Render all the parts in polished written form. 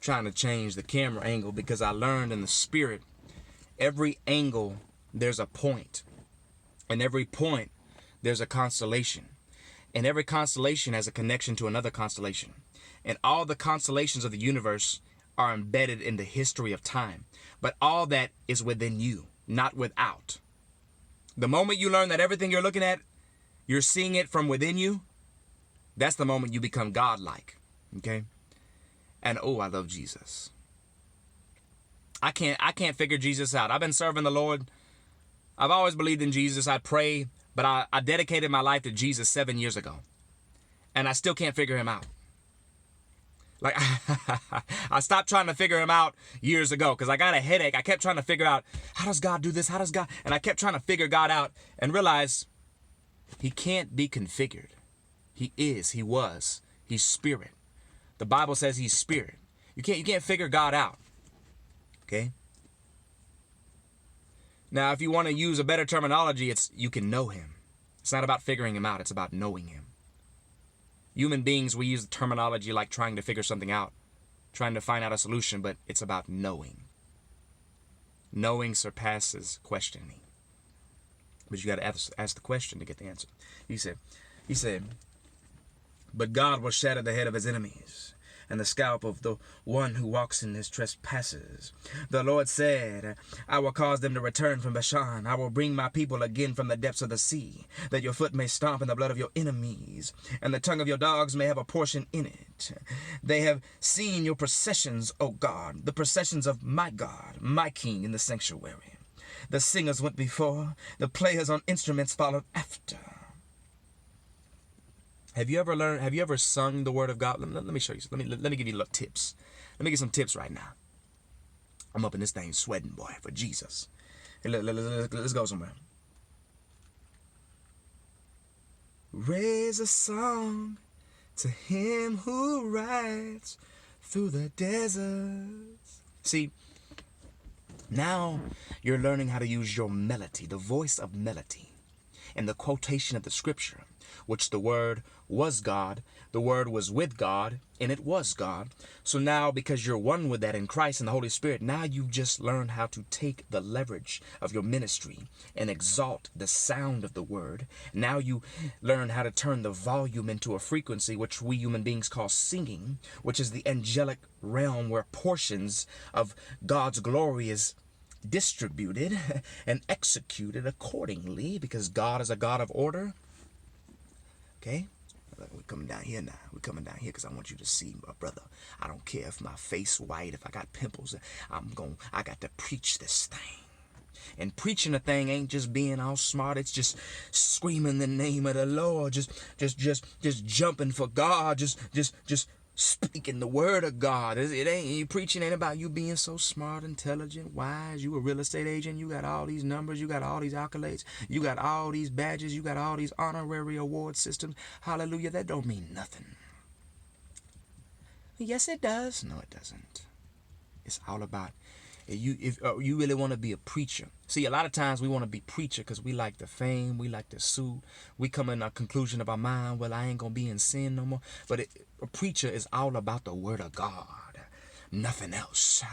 trying to change the camera angle because I learned in the spirit, every angle, there's a point. And every point, there's a constellation. And every constellation has a connection to another constellation. And all the constellations of the universe are embedded in the history of time. But all that is within you, not without. The moment you learn that everything you're looking at, you're seeing it from within you, that's the moment you become godlike. Okay? And oh, I love Jesus. I can't figure Jesus out. I've been serving the Lord. I've always believed in Jesus. I pray, but I dedicated my life to Jesus 7 years ago. And I still can't figure him out. Like, I stopped trying to figure him out years ago because I got a headache. I kept trying to figure out, how does God do this? How does God? And I kept trying to figure God out and realized he can't be configured. He is, he was, he's spirit. The Bible says he's spirit. You can't figure God out. Okay? Now, if you want to use a better terminology, it's you can know him. It's not about figuring him out. It's about knowing him. Human beings, we use the terminology like trying to figure something out, trying to find out a solution, but it's about knowing. Knowing surpasses questioning. But you got to ask the question to get the answer. He said, but God will shatter the head of his enemies and the scalp of the one who walks in his trespasses. The Lord said, I will cause them to return from Bashan. I will bring my people again from the depths of the sea, that your foot may stomp in the blood of your enemies, and the tongue of your dogs may have a portion in it. They have seen your processions, O God, the processions of my God, my King in the sanctuary. The singers went before, the players on instruments followed after. Have you ever sung the word of God? Let me show you. Let me give you little tips. Let me get some tips right now. I'm up in this thing sweating, boy, for Jesus. Hey, let's go somewhere. Raise a song to him who rides through the deserts. See, now you're learning how to use your melody, the voice of melody, and the quotation of the scripture, which the word was God, the word was with God, and it was God. So now, because you're one with that in Christ and the Holy Spirit, now you've just learned how to take the leverage of your ministry and exalt the sound of the word. Now you learn how to turn the volume into a frequency, which we human beings call singing, which is the angelic realm where portions of God's glory is distributed and executed accordingly, because God is a God of order. Okay? We're coming down here now. We're coming down here because I want you to see, my brother. I don't care if my face white, if I got pimples. I got to preach this thing. And preaching a thing ain't just being all smart. It's just screaming the name of the Lord. Just jumping for God. Just speaking the word of God. Preaching ain't about you being so smart, intelligent, wise. You a real estate agent. You got all these numbers. You got all these accolades. You got all these badges. You got all these honorary award systems. Hallelujah. That don't mean nothing. Yes, it does. No, it doesn't. It's all about if you really want to be a preacher. See, a lot of times we want to be preacher because we like the fame, we like the suit. We come in a conclusion of our mind, well, I ain't going to be in sin no more. But a preacher is all about the word of God. Nothing else.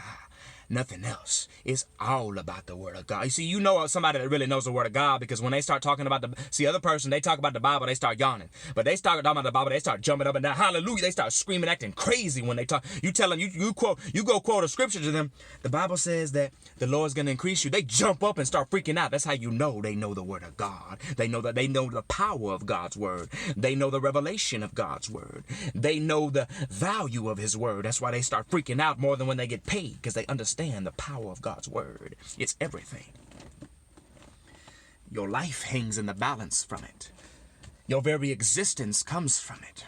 Nothing else. It's all about the word of God. You see, you know somebody that really knows the word of God, because when they start talking about the other person, they talk about the Bible, they start yawning. But they start talking about the Bible, they start jumping up and down. Hallelujah. They start screaming, acting crazy when they talk. You tell them, you go quote a scripture to them. The Bible says that the Lord's going to increase you. They jump up and start freaking out. That's how you know they know the word of God. They know the power of God's word. They know the revelation of God's word. They know the value of his word. That's why they start freaking out more than when they get paid, because they understand the power of God's word. It's everything. Your life hangs in the balance from it. Your very existence comes from it.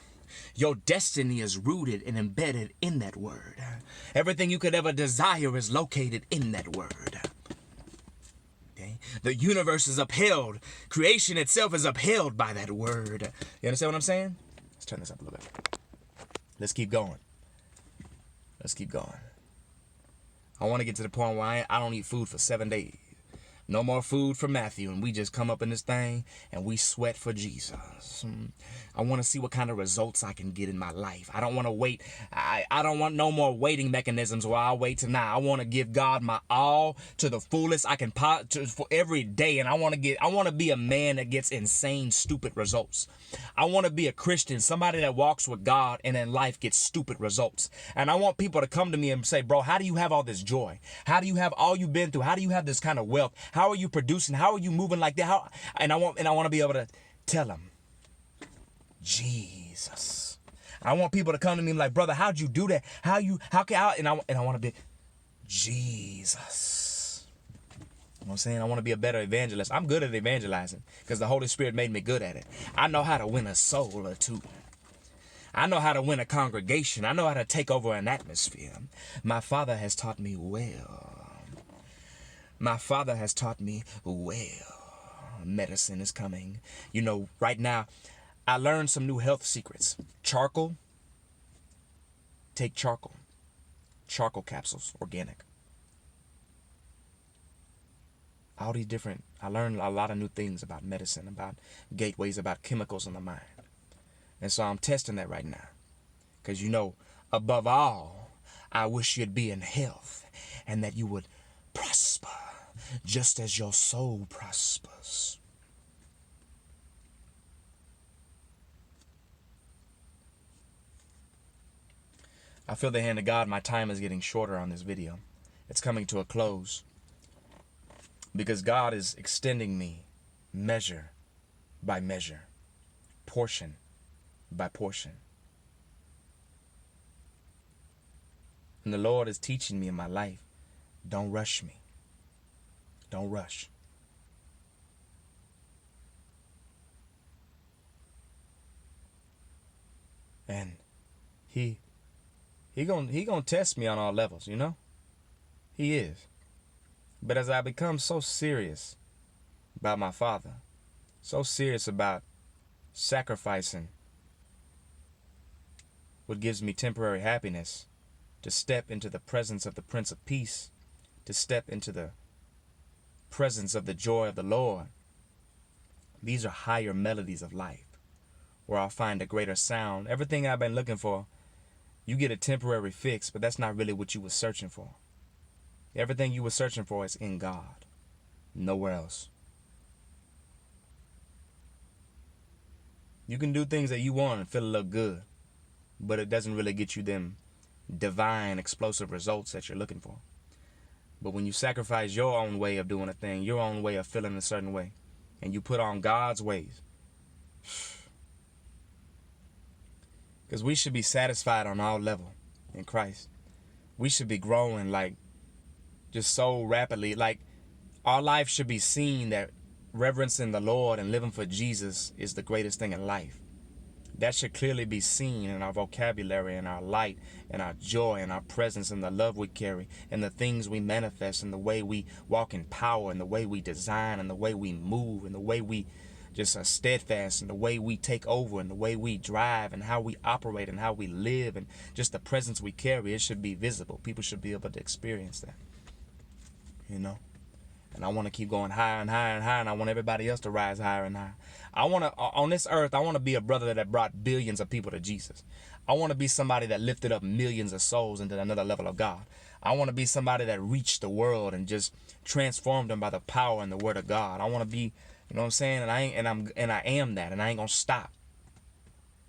Your destiny is rooted and embedded in that word. Everything you could ever desire is located in that word. Okay? The universe is upheld. Creation itself is upheld by that word. You understand what I'm saying? Let's turn this up a little bit. Let's keep going. Let's keep going. I want to get to the point where I don't eat food for 7 days. No more food for Matthew, and we just come up in this thing and we sweat for Jesus. I want to see what kind of results I can get in my life. I don't want to wait. I don't want no more waiting mechanisms where I'll wait till now. I want to give God my all to the fullest I can for every day, and I want to be a man that gets insane, stupid results. I want to be a Christian, somebody that walks with God and in life gets stupid results. And I want people to come to me and say, bro, how do you have all this joy? How do you have all you've been through? How do you have this kind of wealth? How are you producing? How are you moving like that? And I want to be able to tell them, Jesus. I want people to come to me like, brother, how'd you do that? And I want to be Jesus. You know what I'm saying? I want to be a better evangelist. I'm good at evangelizing because the Holy Spirit made me good at it. I know how to win a soul or two. I know how to win a congregation. I know how to take over an atmosphere. My Father has taught me well. My Father has taught me well. Medicine is coming. You know, right now, I learned some new health secrets. Charcoal. Take charcoal. Charcoal capsules, organic. All these different, I learned a lot of new things about medicine, about gateways, about chemicals in the mind. And so I'm testing that right now. Because, you know, above all, I wish you'd be in health and that you would prosper just as your soul prospers. I feel the hand of God. My time is getting shorter on this video. It's coming to a close because God is extending me measure by measure, portion by portion. And the Lord is teaching me in my life, don't rush me. Don't rush. And he gonna test me on all levels, you know? He is. But as I become so serious about my Father, so serious about sacrificing what gives me temporary happiness, to step into the presence of the Prince of Peace, to step into the presence of the joy of the Lord. These are higher melodies of life where I'll find a greater sound. Everything I've been looking for, you get a temporary fix, but that's not really what you were searching for. Everything you were searching for is in God, nowhere else. You can do things that you want and feel a little good, but it doesn't really get you them divine, explosive results that you're looking for. But when you sacrifice your own way of doing a thing, your own way of feeling a certain way, and you put on God's ways, because we should be satisfied on all level in Christ. We should be growing like just so rapidly. Like our life should be seen that reverencing the Lord and living for Jesus is the greatest thing in life. That should clearly be seen in our vocabulary and our light and our joy and our presence and the love we carry and the things we manifest and the way we walk in power and the way we design and the way we move and the way we just are steadfast and the way we take over and the way we drive and how we operate and how we live and just the presence we carry. It should be visible. People should be able to experience that, you know. And I want to keep going higher and higher and higher, and I want everybody else to rise higher and higher. I want to, on this earth, I want to be a brother that brought billions of people to Jesus. I want to be somebody that lifted up millions of souls into another level of God. I want to be somebody that reached the world and just transformed them by the power and the word of God. I want to be, you know what I'm saying? And I am that, and I ain't gonna stop.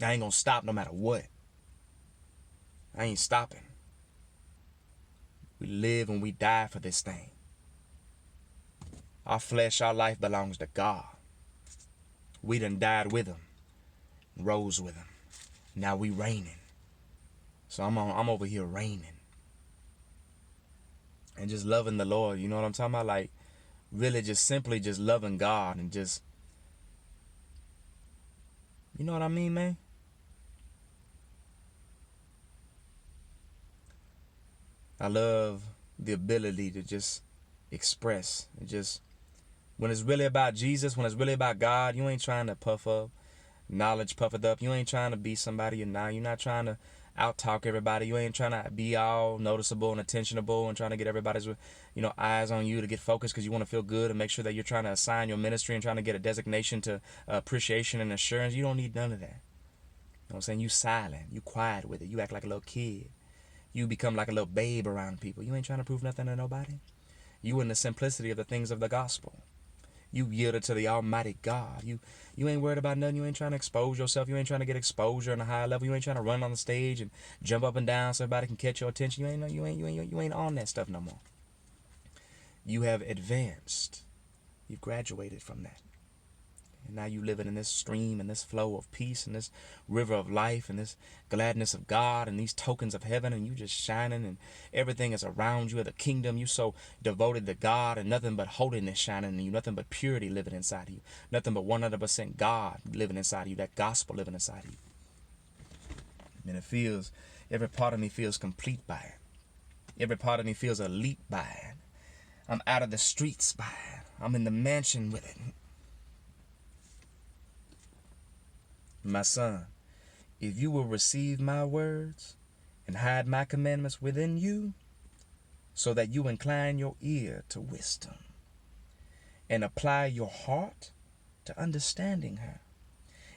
I ain't gonna stop no matter what. I ain't stopping. We live and we die for this thing. Our flesh, our life belongs to God. We done died with him, rose with him. Now we reigning. So I'm over here reigning. And just loving the Lord, you know what I'm talking about? Like, really just simply just loving God and just, you know what I mean, man? I love the ability to just express and just, when it's really about Jesus, when it's really about God, you ain't trying to puff up, knowledge puff it up. You ain't trying to be somebody you're not. You're not trying to out-talk everybody. You ain't trying to be all noticeable and attentionable and trying to get everybody's, eyes on you to get focused because you want to feel good and make sure that you're trying to assign your ministry and trying to get a designation to appreciation and assurance. You don't need none of that. You know what I'm saying? You silent. You quiet with it. You act like a little kid. You become like a little babe around people. You ain't trying to prove nothing to nobody. You in the simplicity of the things of the gospel. You yielded to the Almighty God. You ain't worried about nothing. You ain't trying to expose yourself. You ain't trying to get exposure on a high level. You ain't trying to run on the stage and jump up and down so everybody can catch your attention. You ain't on that stuff no more. You have advanced. You've graduated from that. And now you living in this stream and this flow of peace and this river of life and this gladness of God and these tokens of heaven, and you just shining and everything is around you of the kingdom. You so devoted to God and nothing but holiness shining in you, nothing but purity living inside of you, nothing but 100% God living inside of you, that gospel living inside of you. And it feels, every part of me feels complete by it. Every part of me feels elite by it. I'm out of the streets by it. I'm in the mansion with it. My son, if you will receive my words and hide my commandments within you, so that you incline your ear to wisdom and apply your heart to understanding her.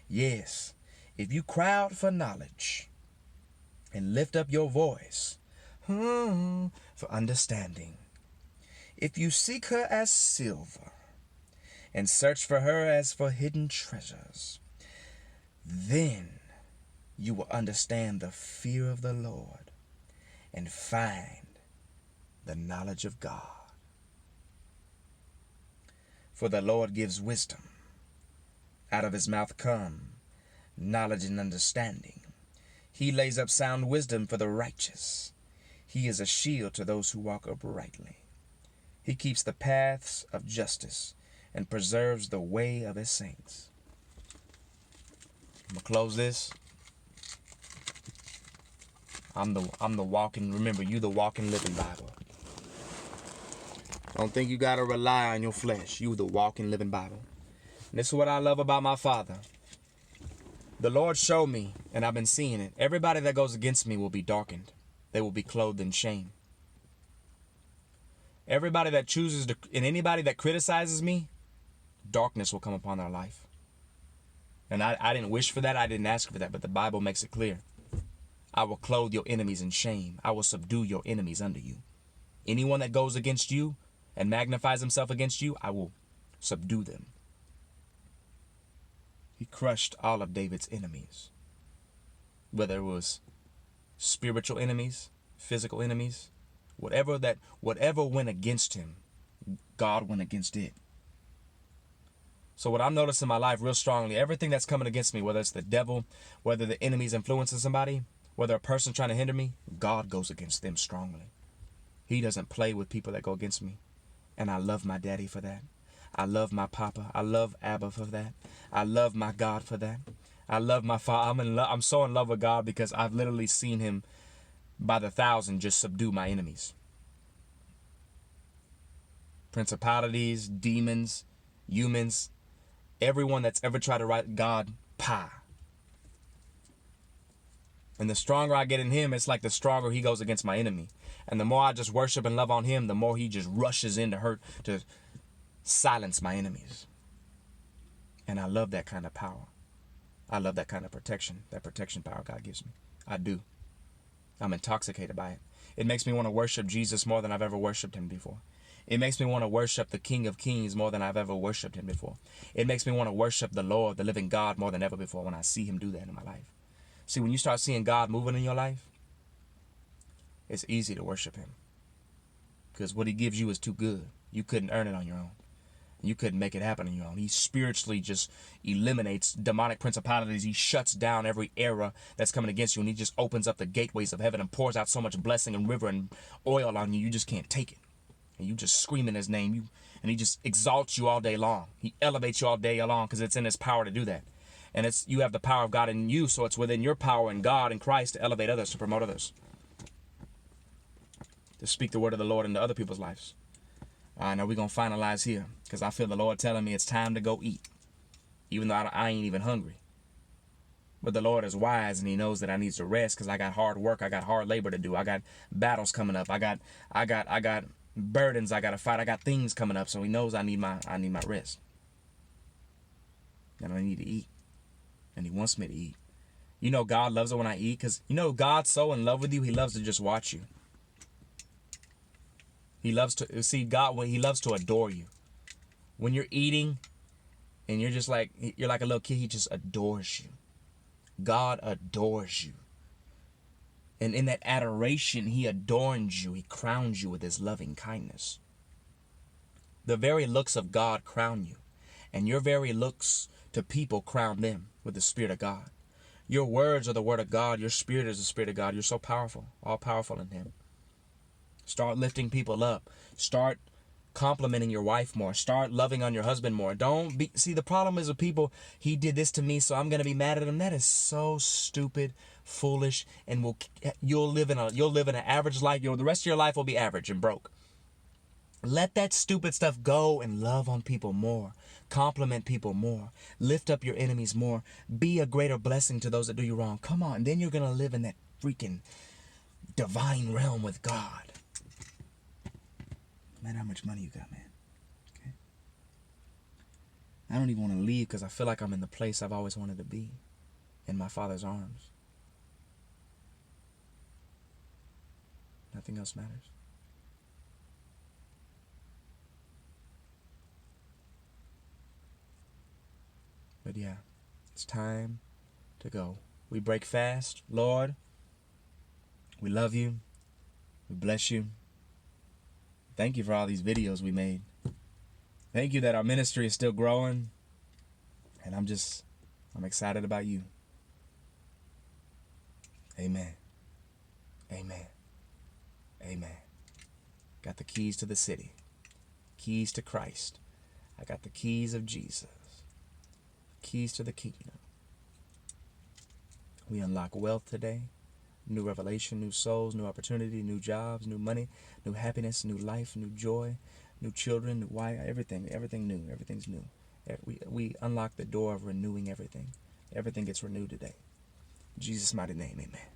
Yes, if you cry out for knowledge and lift up your voice for understanding, if you seek her as silver and search for her as for hidden treasures, then you will understand the fear of the Lord and find the knowledge of God. For the Lord gives wisdom. Out of his mouth come knowledge and understanding. He lays up sound wisdom for the righteous. He is a shield to those who walk uprightly. He keeps the paths of justice and preserves the way of his saints. I'm gonna close this. I'm the walking, remember, you the walking living Bible. Don't think you gotta rely on your flesh. You the walking living Bible. And this is what I love about my Father. The Lord showed me, and I've been seeing it. Everybody that goes against me will be darkened. They will be clothed in shame. Everybody that chooses to, and anybody that criticizes me, darkness will come upon their life. And I didn't wish for that. I didn't ask for that. But the Bible makes it clear. I will clothe your enemies in shame. I will subdue your enemies under you. Anyone that goes against you and magnifies himself against you, I will subdue them. He crushed all of David's enemies. Whether it was spiritual enemies, physical enemies, whatever went against him, God went against it. So what I'm noticing in my life real strongly, everything that's coming against me, whether it's the devil, whether the enemy's influencing somebody, whether a person trying to hinder me, God goes against them strongly. He doesn't play with people that go against me. And I love my daddy for that. I love my papa. I love Abba for that. I love my God for that. I love my Father. I'm so in love with God because I've literally seen him by the thousand just subdue my enemies. Principalities, demons, humans, everyone that's ever tried to write God, And the stronger I get in him, it's like the stronger he goes against my enemy. And the more I just worship and love on him, the more he just rushes in to silence my enemies. And I love that kind of power. I love that kind of protection, that protection power God gives me. I do. I'm intoxicated by it. It makes me want to worship Jesus more than I've ever worshiped him before. It makes me want to worship the King of Kings more than I've ever worshiped him before. It makes me want to worship the Lord, the living God, more than ever before when I see him do that in my life. See, when you start seeing God moving in your life, it's easy to worship him. Because what he gives you is too good. You couldn't earn it on your own. You couldn't make it happen on your own. He spiritually just eliminates demonic principalities. He shuts down every era that's coming against you. And he just opens up the gateways of heaven and pours out so much blessing and river and oil on you. You just can't take it. And you just scream in his name. And he just exalts you all day long. He elevates you all day long because it's in his power to do that. And you have the power of God in you. So it's within your power in God and Christ to elevate others, to promote others. To speak the word of the Lord into other people's lives. All right, now we're going to finalize here because I feel the Lord telling me it's time to go eat, even though I ain't even hungry. But the Lord is wise, and he knows that I need to rest because I got hard work. I got hard labor to do. I got battles coming up. I got burdens I got to fight. I got things coming up. So he knows I need my rest. And I need to eat. And he wants me to eat. You know God loves it when I eat because, you know, God's so in love with you, he loves to just watch you. He loves to, see, God, when he loves to adore you. When you're eating and you're like a little kid, he just adores you. God adores you. And in that adoration, he adorns you. He crowns you with his loving kindness. The very looks of God crown you. And your very looks to people crown them with the Spirit of God. Your words are the word of God. Your spirit is the Spirit of God. You're so powerful, all powerful in him. Start lifting people up. Start complimenting your wife more. Start loving on your husband more. Don't be, see, the problem is with people, he did this to me, so I'm going to be mad at him. That is so stupid, foolish, and you'll live in an average life. The rest of your life will be average and broke. Let that stupid stuff go and love on people more. Compliment people more. Lift up your enemies more. Be a greater blessing to those that do you wrong. Come on, then you're going to live in that freaking divine realm with God. Man, how much money you got, man? Okay. I don't even want to leave because I feel like I'm in the place I've always wanted to be, in my Father's arms. Nothing else matters. But yeah, it's time to go. We break fast. Lord, we love you. We bless you. Thank you for all these videos we made. Thank you that our ministry is still growing. And I'm excited about you. Amen. Amen. Amen. Got the keys to the city. Keys to Christ. I got the keys of Jesus. Keys to the kingdom. We unlock wealth today. New revelation, new souls, new opportunity, new jobs, new money, new happiness, new life, new joy, new children, new wife, everything new. Everything's new. We unlock the door of renewing everything. Everything gets renewed today. In Jesus' mighty name, amen.